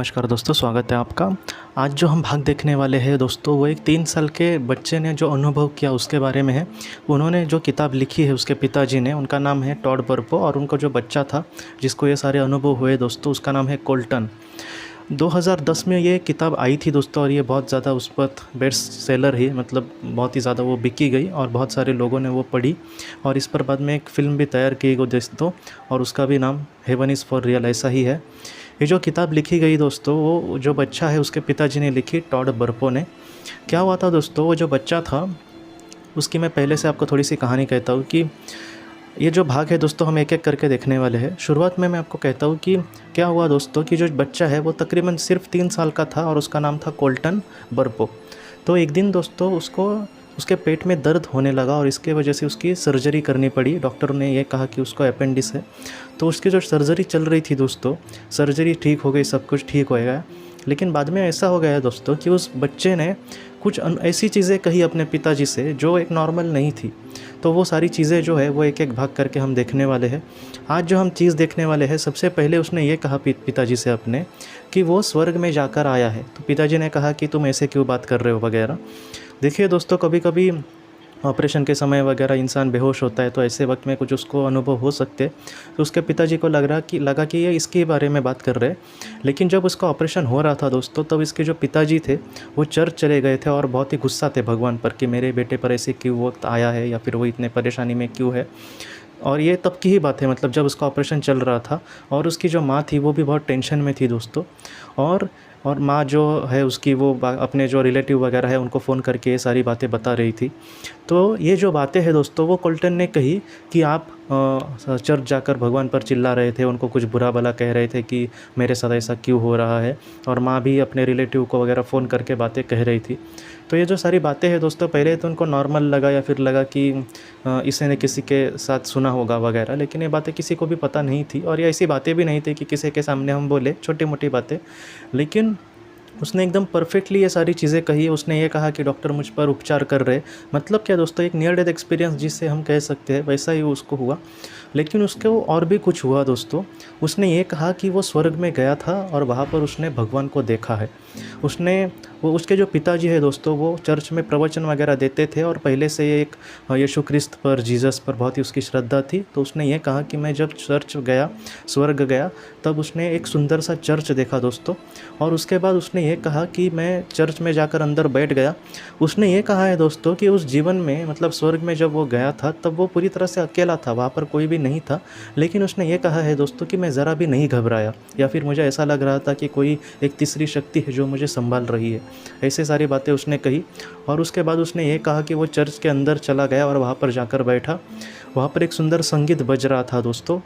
नमस्कार दोस्तों, स्वागत है आपका। आज जो हम भाग देखने वाले हैं दोस्तों, वो एक 3 साल के बच्चे ने जो अनुभव किया उसके बारे में है। उन्होंने जो किताब लिखी है उसके पिताजी ने, उनका नाम है टॉड बर्पो, और उनका जो बच्चा था जिसको ये सारे अनुभव हुए दोस्तों, उसका नाम है कोल्टन। 2010 में ये किताब आई थी दोस्तों, और ये बहुत ज़्यादा उस वक्त बेस्ट सेलर ही, मतलब बहुत ही ज़्यादा वो बिकी गई और बहुत सारे लोगों ने वो पढ़ी। और इस पर बाद में एक फ़िल्म भी तैयार की गई दोस्तों, और उसका भी नाम हेवन इज़ फॉर रियल ऐसा ही है। ये जो किताब लिखी गई दोस्तों, वो जो बच्चा है उसके पिताजी ने लिखी, टॉड बर्पो ने। क्या हुआ था दोस्तों, वो जो बच्चा था उसकी मैं पहले से आपको थोड़ी सी कहानी कहता हूँ कि ये जो भाग है दोस्तों हम एक एक करके देखने वाले हैं। शुरुआत में मैं आपको कहता हूँ कि क्या हुआ दोस्तों कि जो बच्चा है वो तकरीबन सिर्फ 3 साल का था और उसका नाम था कोल्टन बर्पो। तो एक दिन दोस्तों उसको उसके पेट में दर्द होने लगा और इसके वजह से उसकी सर्जरी करनी पड़ी। डॉक्टर ने ये कहा कि उसको अपेंडिस है। तो उसकी जो सर्जरी चल रही थी दोस्तों, सर्जरी ठीक हो गई, सब कुछ ठीक हो गया, लेकिन बाद में ऐसा हो गया दोस्तों कि उस बच्चे ने कुछ ऐसी चीज़ें कही अपने पिताजी से जो एक नॉर्मल नहीं थी। तो वो सारी चीज़ें जो है वो एक एक भाग करके हम देखने वाले हैं। आज जो हम चीज़ देखने वाले हैं, सबसे पहले उसने ये कहा पिताजी से अपने कि वो स्वर्ग में जाकर आया है। तो पिताजी ने कहा कि तुम ऐसे क्यों बात कर रहे हो वगैरह। देखिए दोस्तों, कभी कभी ऑपरेशन के समय वगैरह इंसान बेहोश होता है, तो ऐसे वक्त में कुछ उसको अनुभव हो सकते। तो उसके पिताजी को लगा कि ये इसके बारे में बात कर रहे हैं। लेकिन जब उसका ऑपरेशन हो रहा था दोस्तों, तब इसके जो पिताजी थे वो चर्च चले गए थे और बहुत ही गुस्सा थे भगवान पर कि मेरे बेटे पर ऐसे क्यों वक्त आया है, या फिर वो इतने परेशानी में क्यों है। और ये तब की ही बात है, मतलब जब उसका ऑपरेशन चल रहा था, और उसकी जो माँ थी वो भी बहुत टेंशन में थी दोस्तों। और माँ जो है उसकी, वो अपने जो रिलेटिव वगैरह है उनको फ़ोन करके ये सारी बातें बता रही थी। तो ये जो बातें हैं दोस्तों, वो कोल्टन ने कही कि आप चर्च जाकर भगवान पर चिल्ला रहे थे, उनको कुछ बुरा भला कह रहे थे कि मेरे साथ ऐसा क्यों हो रहा है। और माँ भी अपने रिलेटिव को वगैरह फ़ोन करके बातें कह रही थी। तो ये जो सारी बातें हैं दोस्तों, पहले तो उनको नॉर्मल लगा, या फिर लगा कि इसे ने किसी के साथ सुना होगा वगैरह, लेकिन ये बातें किसी को भी पता नहीं थी। और ये ऐसी बातें भी नहीं थी कि किसी के सामने हम बोले, छोटी मोटी बातें। लेकिन उसने एकदम परफेक्टली ये सारी चीज़ें कही। उसने ये कहा कि डॉक्टर मुझ पर उपचार कर रहे। मतलब क्या दोस्तों, एक नियर डेथ एक्सपीरियंस जिससे हम कह सकते हैं, वैसा ही उसको हुआ। लेकिन उसको और भी कुछ हुआ दोस्तों। उसने ये कहा कि वो स्वर्ग में गया था और वहाँ पर उसने भगवान को देखा है। उसके जो पिताजी है दोस्तों, वो चर्च में प्रवचन वगैरह देते थे, और पहले से एक यीशु क्रिस्त पर, जीसस पर बहुत ही उसकी श्रद्धा थी। तो उसने ये कहा कि मैं जब चर्च गया, स्वर्ग गया, तब उसने एक सुंदर सा चर्च देखा दोस्तों। और उसके बाद उसने ये कहा कि मैं चर्च में जाकर अंदर बैठ गया। उसने ये कहा है दोस्तों कि उस जीवन में, मतलब स्वर्ग में जब वो गया था, तब वो पूरी तरह से अकेला था, वहाँ पर कोई भी नहीं था। लेकिन उसने ये कहा है दोस्तों कि मैं ज़रा भी नहीं घबराया, या फिर मुझे ऐसा लग रहा था कि कोई एक तीसरी शक्ति है जो मुझे संभाल रही है। ऐसे सारी बातें उसने कही। और उसके बाद उसने ये कहा कि वो चर्च के अंदर चला गया और वहाँ पर जाकर बैठा। वहाँ पर एक सुंदर संगीत बज रहा था दोस्तों।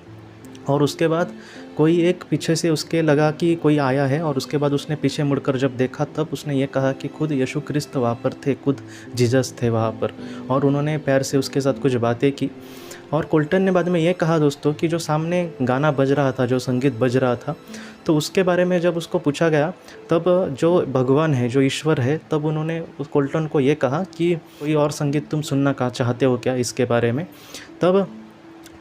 और उसके बाद कोई एक पीछे से उसके लगा कि कोई आया है, और उसके बाद उसने पीछे मुड़कर जब देखा, तब उसने ये कहा कि खुद यीशु क्रिस्त वहाँ पर थे, खुद जीसस थे वहाँ पर, और उन्होंने प्यार से उसके साथ कुछ बातें की। और कोल्टन ने बाद में ये कहा दोस्तों कि जो सामने गाना बज रहा था, जो संगीत बज रहा था, तो उसके बारे में जब उसको पूछा गया, तब जो भगवान है, जो ईश्वर है, तब उन्होंने उस कोल्टन को ये कहा कि कोई और संगीत तुम सुनना चाहते हो क्या इसके बारे में। तब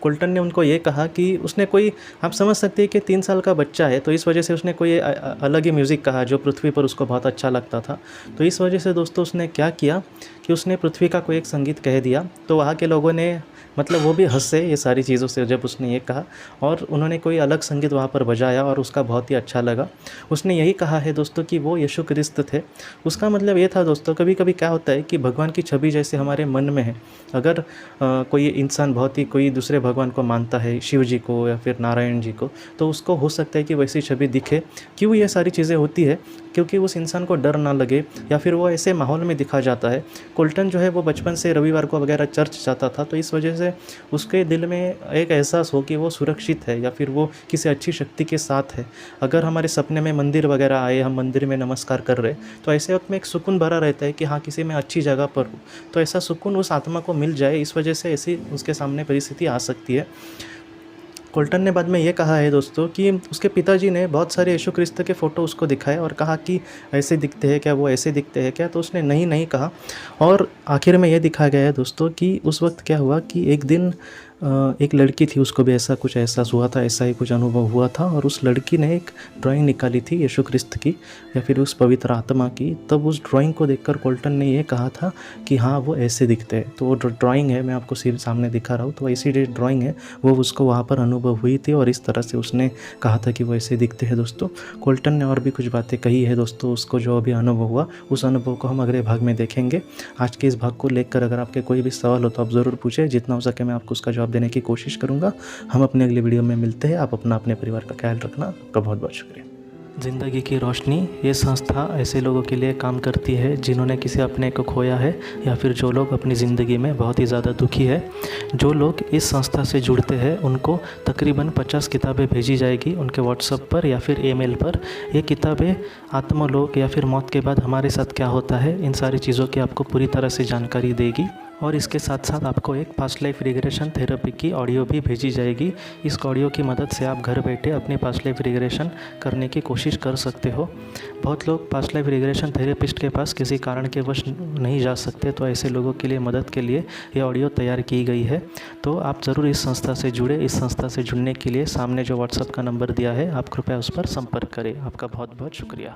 कोल्टन ने उनको ये कहा कि उसने कोई, आप समझ सकते हैं कि 3 साल का बच्चा है, तो इस वजह से उसने कोई अलग ही म्यूज़िक कहा जो पृथ्वी पर उसको बहुत अच्छा लगता था। तो इस वजह से दोस्तों उसने क्या किया कि उसने पृथ्वी का कोई एक संगीत कह दिया। तो वहाँ के लोगों ने, मतलब वो भी हंसे ये सारी चीज़ों से जब उसने ये कहा, और उन्होंने कोई अलग संगीत वहाँ पर बजाया और उसका बहुत ही अच्छा लगा। उसने यही कहा है दोस्तों कि वो यीशु क्रिस्त थे। उसका मतलब ये था दोस्तों, कभी कभी क्या होता है कि भगवान की छवि जैसे हमारे मन में है, अगर कोई इंसान बहुत ही कोई दूसरे भगवान को मानता है, शिव जी को या फिर नारायण जी को, तो उसको हो सकता है कि वैसी छवि दिखे। क्यों ये सारी चीज़ें होती है? क्योंकि उस इंसान को डर ना लगे, या फिर वो ऐसे माहौल में दिखा जाता है। कोल्टन जो है वो बचपन से रविवार को वगैरह चर्च जाता था, तो इस वजह से उसके दिल में एक एहसास हो कि वो सुरक्षित है, या फिर वो किसी अच्छी शक्ति के साथ है। अगर हमारे सपने में मंदिर वगैरह आए, हम मंदिर में नमस्कार कर रहे, तो ऐसे वक्त में एक सुकून भरा रहता है कि हाँ, किसी में अच्छी जगह पर हूँ, तो ऐसा सुकून उस आत्मा को मिल जाए। इस वजह से ऐसी उसके सामने परिस्थिति आ सकती है। कोल्टन ने बाद में ये कहा है दोस्तों कि उसके पिताजी ने बहुत सारे यीशु क्रिस्त के फ़ोटो उसको दिखाए और कहा कि ऐसे दिखते हैं क्या, वो ऐसे दिखते हैं क्या, तो उसने नहीं कहा। और आखिर में ये दिखाया गया है दोस्तों कि उस वक्त क्या हुआ कि एक दिन एक लड़की थी, उसको भी ऐसा कुछ एहसास हुआ था, ऐसा ही कुछ अनुभव हुआ था, और उस लड़की ने एक ड्राइंग निकाली थी यीशु ख्रिस्त की या फिर उस पवित्र आत्मा की। तब उस ड्राइंग को देखकर कोल्टन ने ये कहा था कि हाँ वो ऐसे दिखते हैं। तो वो ड्राइंग है, मैं आपको सिर्फ सामने दिखा रहा हूँ, तो ऐसी जो ड्राइंग है वो उसको वहाँ पर अनुभव हुई थी और इस तरह से उसने कहा था कि वो ऐसे दिखते हैं। दोस्तों कोल्टन ने और भी कुछ बातें कही है दोस्तों, उसको जो अभी अनुभव हुआ उस अनुभव को हम अगले भाग में देखेंगे। आज के इस भाग को लेकर अगर आपके कोई भी सवाल हो तो आप ज़रूर पूछें, जितना हो सके मैं आपको उसका जवाब देने की कोशिश करूँगा। हम अपने अगले वीडियो में मिलते हैं। आप अपना अपने परिवार का ख्याल रखना। आपका बहुत बहुत शुक्रिया। ज़िंदगी की रोशनी ये संस्था ऐसे लोगों के लिए काम करती है जिन्होंने किसी अपने को खोया है या फिर जो लोग अपनी ज़िंदगी में बहुत ही ज़्यादा दुखी है। जो लोग इस संस्था से जुड़ते हैं उनको तकरीबन 50 किताबें भेजी जाएगी उनके व्हाट्सएप पर या फिर ईमेल पर। ये किताबें आत्मलोक या फिर मौत के बाद हमारे साथ क्या होता है, इन सारी चीज़ों की आपको पूरी तरह से जानकारी देगी। और इसके साथ साथ आपको एक पास्ट लाइफ रिग्रेशन थेरेपी की ऑडियो भी भेजी जाएगी। इस ऑडियो की मदद से आप घर बैठे अपनी पास्ट लाइफ रिग्रेशन करने की कोशिश कर सकते हो। बहुत लोग पास्ट लाइफ रिग्रेशन थेरेपिस्ट के पास किसी कारण के वश नहीं जा सकते, तो ऐसे लोगों के लिए मदद के लिए ये ऑडियो तैयार की गई है। तो आप ज़रूर इस संस्था से जुड़े। इस संस्था से जुड़ने के लिए सामने जो व्हाट्सएप का नंबर दिया है आप कृपया उस पर संपर्क करें। आपका बहुत बहुत शुक्रिया।